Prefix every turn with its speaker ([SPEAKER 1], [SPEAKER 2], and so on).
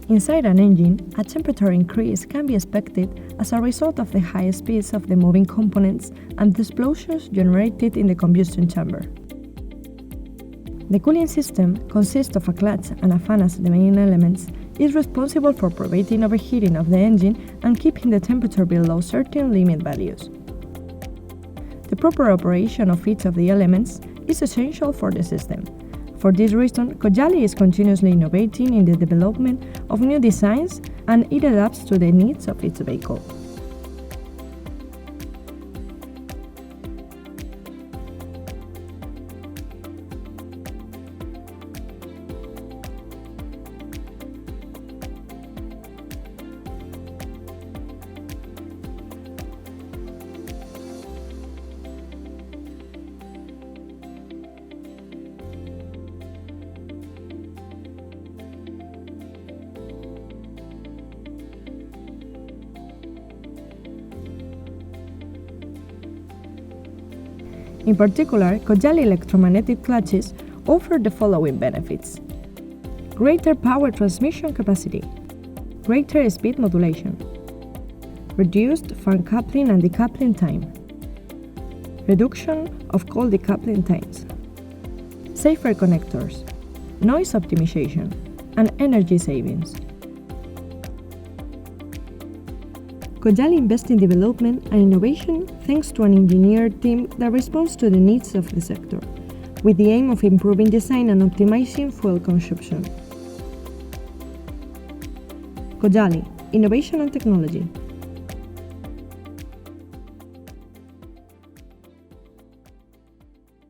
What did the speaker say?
[SPEAKER 1] Inside an engine, a temperature increase can be expected as a result of the high speeds of the moving components and the explosions generated in the combustion chamber. The cooling system consists of a clutch and a fan as the main elements, is responsible for preventing overheating of the engine and keeping the temperature below certain limit values. The proper operation of each of the elements is essential for the system. For this reason, Cojali is continuously innovating in the development of new designs, and it adapts to the needs of its vehicle. In particular, Cojali electromagnetic clutches offer the following benefits: greater power transmission capacity, greater speed modulation, reduced fan coupling and decoupling time, reduction of cold decoupling times, safer connectors, noise optimization, and energy savings. Cojali invests in development and innovation thanks to an engineered team that responds to the needs of the sector, with the aim of improving design and optimizing fuel consumption. Cojali, innovation and technology.